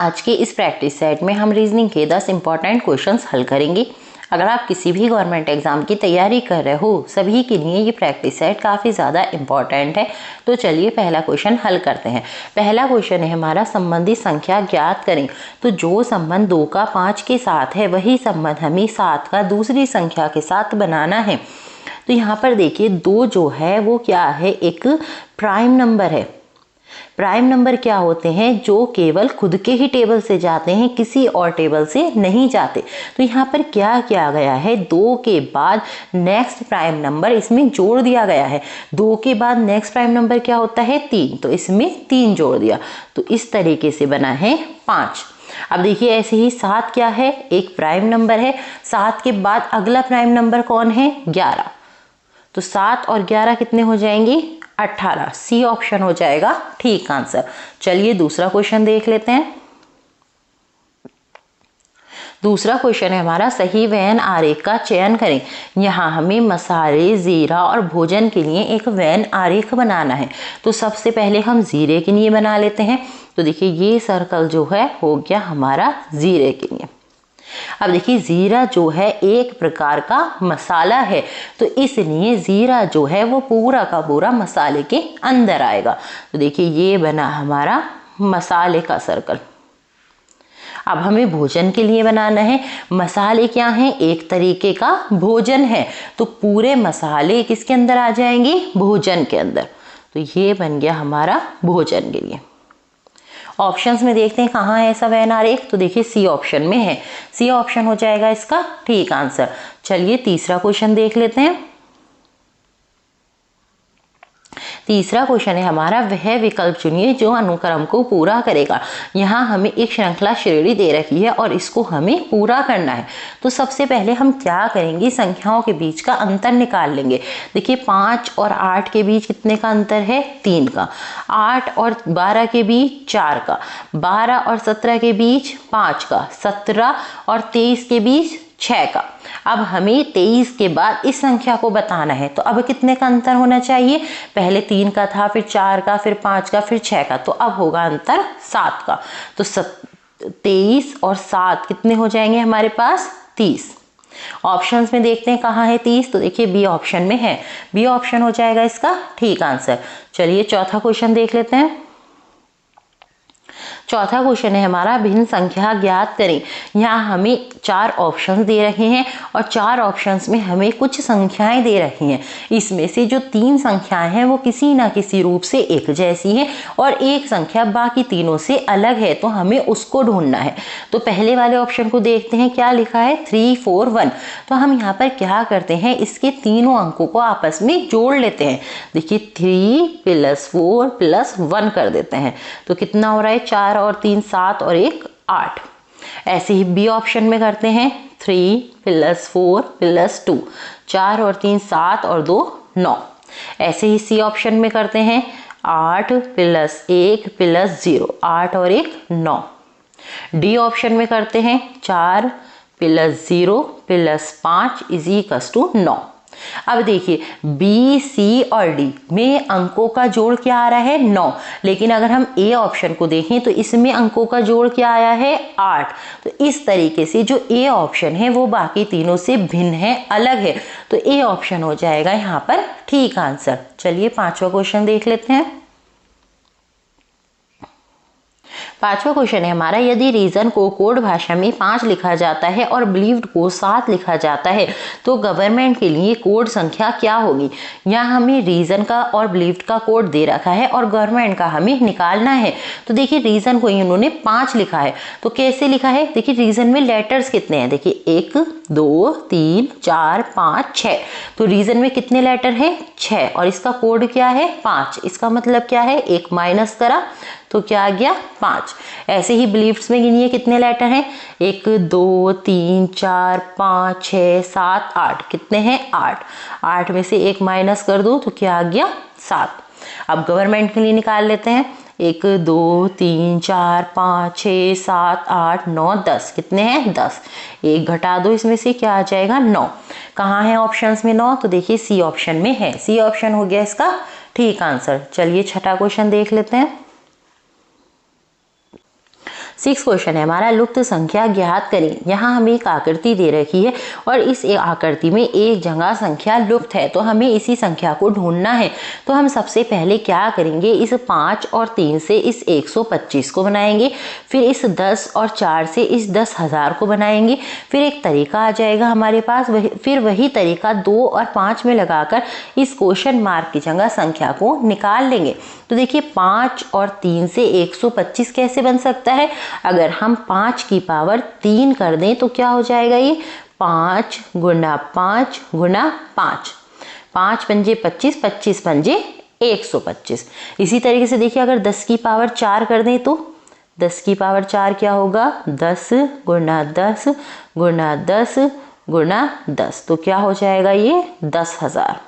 आज के इस प्रैक्टिस सेट में हम रीजनिंग के 10 इंपॉर्टेंट क्वेश्चंस हल करेंगे। अगर आप किसी भी गवर्नमेंट एग्जाम की तैयारी कर रहे हो, सभी के लिए ये प्रैक्टिस सेट काफ़ी ज़्यादा इंपॉर्टेंट है। तो चलिए पहला क्वेश्चन हल करते हैं। पहला क्वेश्चन है हमारा, संबंधी संख्या ज्ञात करें। तो जो संबंध 2 का 5 के साथ है, वही संबंध हमें 7 का दूसरी संख्या के साथ बनाना है। तो यहाँ पर देखिए 2 जो है वो क्या है, एक प्राइम नंबर है। प्राइम नंबर क्या होते हैं, जो केवल खुद के ही टेबल से जाते हैं, किसी और टेबल से नहीं जाते। तो यहाँ पर क्या किया गया है, 2 के बाद नेक्स्ट प्राइम नंबर इसमें जोड़ दिया गया है। 2 के बाद नेक्स्ट प्राइम नंबर क्या होता है, 3, तो इसमें 3 जोड़ दिया। तो इस तरीके से बना है 5। अब देखिए ऐसे ही 7 क्या है, एक प्राइम नंबर है। 7 के बाद अगला प्राइम नंबर कौन है, 11। तो 7 और 11 कितने हो जाएंगे, 18। सी ऑप्शन हो जाएगा ठीक आंसर। चलिए दूसरा क्वेश्चन देख लेते हैं। दूसरा क्वेश्चन है हमारा, सही व्यंजन आरेख का चयन करें। यहाँ हमें मसाले, जीरा और भोजन के लिए एक व्यंजन आरेख बनाना है। तो सबसे पहले हम जीरे के लिए बना लेते हैं। तो देखिए ये सर्कल जो है हो गया हमारा जीरे के लिए। अब देखिए जीरा जो है एक प्रकार का मसाला है, तो इसलिए जीरा जो है वो पूरा का पूरा मसाले के अंदर आएगा। तो देखिए ये बना हमारा मसाले का सर्कल। अब हमें भोजन के लिए बनाना है। मसाले क्या हैं, एक तरीके का भोजन है, तो पूरे मसाले किसके अंदर आ जाएंगे, भोजन के अंदर। तो ये बन गया हमारा भोजन के लिए। ऑप्शंस में देखते हैं कहाँ है ऐसा व्यंजन आरेख। तो देखिए सी ऑप्शन में है। सी ऑप्शन हो जाएगा इसका ठीक आंसर। चलिए तीसरा क्वेश्चन देख लेते हैं। तीसरा क्वेश्चन है हमारा, वह विकल्प चुनिए जो अनुक्रम को पूरा करेगा। यहाँ हमें एक श्रृंखला श्रेणी दे रखी है और इसको हमें पूरा करना है। तो सबसे पहले हम क्या करेंगे, संख्याओं के बीच का अंतर निकाल लेंगे। देखिए 5 और 8 के बीच कितने का अंतर है, 3 का। 8 और 12 के बीच 4 का। 12 और 17 के बीच 5 का। 17 और 23 के बीच 6 का। अब हमें 23 के बाद इस संख्या को बताना है, तो अब कितने का अंतर होना चाहिए, पहले 3 का था, फिर 4 का, फिर 5 का, फिर 6 का। तो अब होगा अंतर 7 का। तो 23 और 7 कितने हो जाएंगे हमारे पास, 30। ऑप्शंस में देखते हैं कहाँ है 30। तो देखिए बी ऑप्शन में है। बी ऑप्शन हो जाएगा इसका ठीक आंसर। चलिए चौथा क्वेश्चन देख लेते हैं। चौथा क्वेश्चन है हमारा, भिन्न संख्या ज्ञात करें। यहाँ हमें 4 ऑप्शंस दे रहे हैं और 4 ऑप्शंस में हमें कुछ संख्याएं दे रही हैं। इसमें से जो 3 संख्याएं हैं वो किसी ना किसी रूप से एक जैसी हैं और एक संख्या बाकी तीनों से अलग है, तो हमें उसको ढूंढना है। तो पहले वाले ऑप्शन को देखते हैं, क्या लिखा है, 3 4 1। तो हम यहाँ पर क्या करते हैं, इसके तीनों अंकों को आपस में जोड़ लेते हैं। देखिए 3 + 4 + 1 कर देते हैं। तो कितना हो रहा है, 4 और 3 7 और 1 8। ऐसे ही बी ऑप्शन में करते हैं, 3 + 4 + 2। 4 और 3 7 और 2 9। ऐसे ही सी ऑप्शन में करते हैं, 8 + 1 + 0। 8 और 1 9। डी ऑप्शन में करते हैं, 4 + 0 + 5 = 9। अब देखिए बी, सी और डी में अंकों का जोड़ क्या आ रहा है, 9। लेकिन अगर हम ए ऑप्शन को देखें तो इसमें अंकों का जोड़ क्या आया है, 8। तो इस तरीके से जो ए ऑप्शन है वो बाकी तीनों से भिन्न है, अलग है। तो ए ऑप्शन हो जाएगा यहाँ पर ठीक आंसर। चलिए पांचवा क्वेश्चन देख लेते हैं। पांचवा क्वेश्चन है हमारा, यदि रीजन को कोड भाषा में 5 लिखा जाता है और बिलीव्ड को 7 लिखा जाता है, तो गवर्नमेंट के लिए कोड संख्या क्या होगी। यहाँ हमें रीजन का और बिलीव्ड का कोड दे रखा है और गवर्नमेंट का हमें निकालना है। तो देखिए रीजन को इन्होंने 5 लिखा है, तो कैसे लिखा है, देखिए रीजन में लेटर्स कितने हैं, देखिए 1 2 3 4 5 6। तो रीजन में कितने लेटर है, 6, और इसका कोड क्या है, 5। इसका मतलब क्या है, 1 माइनस करा तो क्या आ गया, 5। ऐसे ही बिलीव्ड्स में गिनिए कितने लेटर हैं, 1 2 3 4 5 6 7 8। कितने हैं, 8। 8 में से 1 माइनस कर दो तो क्या आ गया, 7। अब गवर्नमेंट के लिए निकाल लेते हैं, 1 2 3 4 5 6 7 8 9 10। कितने हैं, 10। 1 घटा दो इसमें से, क्या आ जाएगा, 9। कहाँ है ऑप्शंस में 9, तो देखिए सी ऑप्शन में है। सी ऑप्शन हो गया इसका ठीक आंसर। चलिए छठा क्वेश्चन देख लेते हैं। 6 क्वेश्चन है हमारा, लुप्त संख्या ज्ञात करें। यहाँ हमें एक आकृति दे रखी है और इस आकृति में एक जगह संख्या लुप्त है, तो हमें इसी संख्या को ढूंढना है। तो हम सबसे पहले क्या करेंगे, इस 5 और 3 से इस 125 को बनाएंगे, फिर इस 10 और 4 से इस 10,000 को बनाएंगे। फिर एक तरीका आ जाएगा हमारे पास, फिर वही तरीका 2 और 5 में लगाकर इस क्वेश्चन मार्क की जगह संख्या को निकाल लेंगे। तो देखिए 5 और 3 से 125 कैसे बन सकता है, अगर हम 5 की पावर 3 कर दें तो क्या हो जाएगा, ये 5 गुना 5 गुना 5, 5 पंजे 25, 25 पंजे 125। इसी तरीके से देखिए अगर 10 की पावर 4 कर दें तो 10 की पावर 4 क्या होगा, 10 गुना 10 गुना 10 गुना 10, तो क्या हो जाएगा, ये 10,000।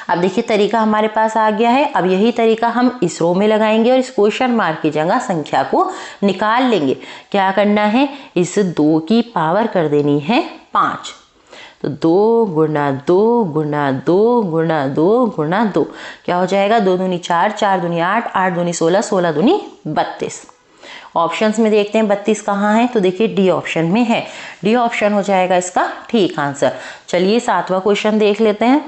अब देखिए तरीका हमारे पास आ गया है। अब यही तरीका हम इस रो में लगाएंगे और इस क्वेश्चन मार्क की जगह संख्या को निकाल लेंगे। क्या करना है, इस 2 की पावर कर देनी है 5, तो 2 गुना 2 गुना 2 गुना 2 गुना 2, क्या हो जाएगा, 2 दूनी 4, 4 दूनी 8, 8 दूनी 16, 16 दूनी 32। ऑप्शंस में देखते हैं 32 कहाँ है, तो देखिए डी ऑप्शन में है, डी ऑप्शन हो जाएगा इसका ठीक आंसर। चलिए 7वां क्वेश्चन देख लेते हैं।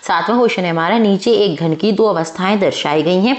7वां क्वेश्चन है हमारा, नीचे एक घन की 2 अवस्थाएं दर्शाई गई हैं,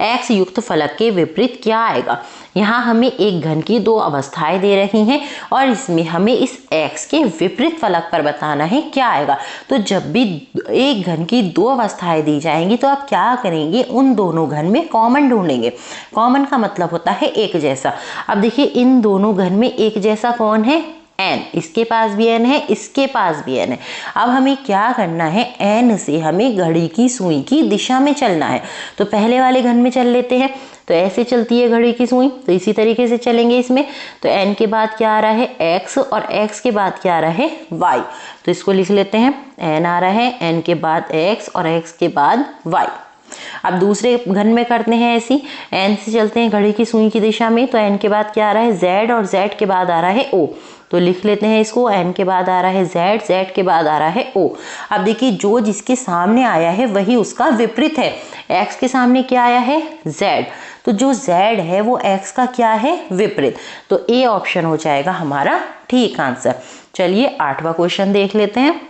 x युक्त फलक के विपरीत क्या आएगा। यहाँ हमें एक घन की 2 अवस्थाएं दे रही हैं और इसमें हमें इस x के विपरीत फलक पर बताना है क्या आएगा। तो जब भी एक घन की 2 अवस्थाएं दी जाएंगी तो आप क्या करेंगे, उन दोनों घन में कॉमन ढूंढेंगे। कॉमन का मतलब होता है एक जैसा। अब देखिए इन दोनों घन में एक जैसा कौन है, n, इसके पास भी n है, इसके पास भी n है। अब हमें क्या करना है, n से हमें घड़ी की सुई की दिशा में चलना है। तो पहले वाले घन में चल लेते हैं, तो ऐसे चलती है घड़ी की सुई, तो इसी तरीके से चलेंगे इसमें। तो n के बाद क्या आ रहा है, x, और x के बाद क्या आ रहा है, y। तो इसको लिख लेते हैं, n आ रहा है, n के बाद x और x के बाद y। अब दूसरे घन में करते हैं ऐसी, n से चलते हैं घड़ी की सुई की दिशा में, तो n के बाद क्या आ रहा है, z, और z के बाद आ रहा है o। तो लिख लेते हैं इसको, n के बाद आ रहा है z, z के बाद आ रहा है o। अब देखिए जो जिसके सामने आया है वही उसका विपरीत है। x के सामने क्या आया है, z, तो जो z है वो x का क्या है, विपरीत। तो a ऑप्शन हो जाएगा हमारा ठीक आंसर। चलिए 8वां क्वेश्चन देख लेते हैं।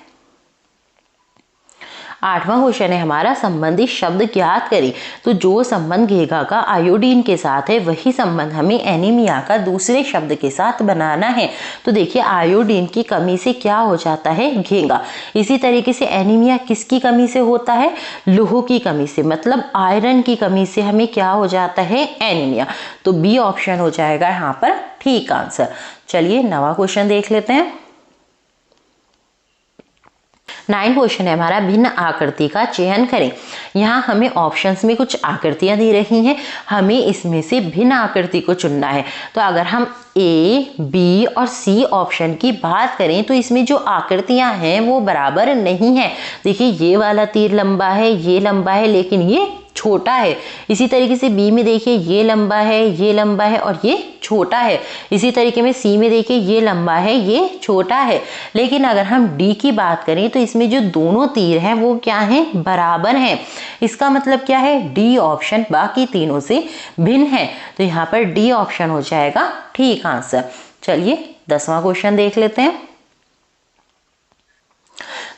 8वां क्वेश्चन है हमारा, संबंधित शब्द ज्ञात करें। तो जो संबंध घेगा का आयोडीन के साथ है वही संबंध हमें एनीमिया का दूसरे शब्द के साथ बनाना है। तो देखिए आयोडीन की कमी से क्या हो जाता है, घेगा। इसी तरीके से एनीमिया किसकी कमी से होता है, लोह की कमी से, मतलब आयरन की कमी से हमें क्या हो जाता है, एनीमिया। तो बी ऑप्शन हो जाएगा यहाँ पर ठीक आंसर। चलिए 9वां क्वेश्चन देख लेते हैं। 9 क्वेश्चन है हमारा, भिन्न आकृति का चयन करें। यहाँ हमें ऑप्शंस में कुछ आकृतियां दी रही हैं, हमें इसमें से भिन्न आकृति को चुनना है। तो अगर हम ए, बी और सी ऑप्शन की बात करें तो इसमें जो आकृतियां हैं वो बराबर नहीं है। देखिए ये वाला तीर लंबा है, ये लंबा है, लेकिन ये छोटा है। इसी तरीके से बी में देखिए ये लंबा है, ये लंबा है और ये छोटा है। इसी तरीके में सी में देखिए ये लंबा है, ये छोटा है। लेकिन अगर हम डी की बात करें तो इसमें जो दोनों तीर हैं वो क्या हैं, बराबर हैं। इसका मतलब क्या है, डी ऑप्शन बाकी तीनों से भिन्न है। तो यहाँ पर डी ऑप्शन हो जाएगा ठीक आंसर। चलिए 10वां क्वेश्चन देख लेते हैं।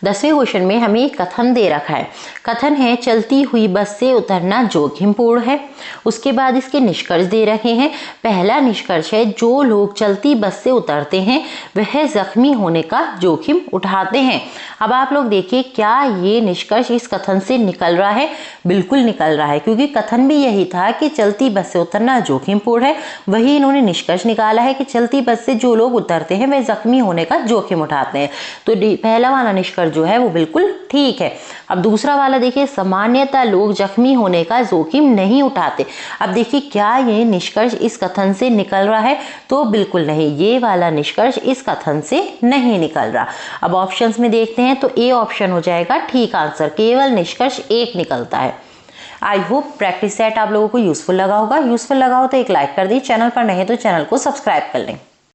10वें क्वेश्चन में हमें एक कथन दे रखा है। कथन है, चलती हुई बस से उतरना जोखिमपूर्ण है। उसके बाद इसके निष्कर्ष दे रखे हैं। पहला निष्कर्ष है, जो लोग चलती बस से उतरते हैं वह जख्मी होने का जोखिम उठाते हैं। अब आप लोग देखिए क्या ये निष्कर्ष इस कथन से निकल रहा है, बिल्कुल निकल रहा है, क्योंकि कथन भी यही था कि चलती बस से उतरना जोखिमपूर्ण है। वही इन्होंने निष्कर्ष निकाला है कि चलती बस से जो लोग उतरते हैं वह जख्मी होने का जोखिम उठाते हैं। तो पहला वाला निष्कर्ष जो है वो बिल्कुल ठीक है। अब दूसरा वाला देखिए, सामान्यतः लोग जख्मी होने का जोखिम नहीं उठाते। अब देखिए क्या ये निष्कर्ष इस कथन से निकल रहा है, तो बिल्कुल नहीं, ये वाला निष्कर्ष इस कथन से नहीं निकल रहा। अब ऑप्शंस में देखते हैं तो ए ऑप्शन हो जाएगा ठीक आंसर, केवल निष्कर्ष एक निकलता है। आई होप प्रैक्टिस सेट आप लोगों को यूजफुल लगा होगा। यूजफुल लगा हो तो एक लाइक कर दी, चैनल पर नहीं तो चैनल को सब्सक्राइब कर लें।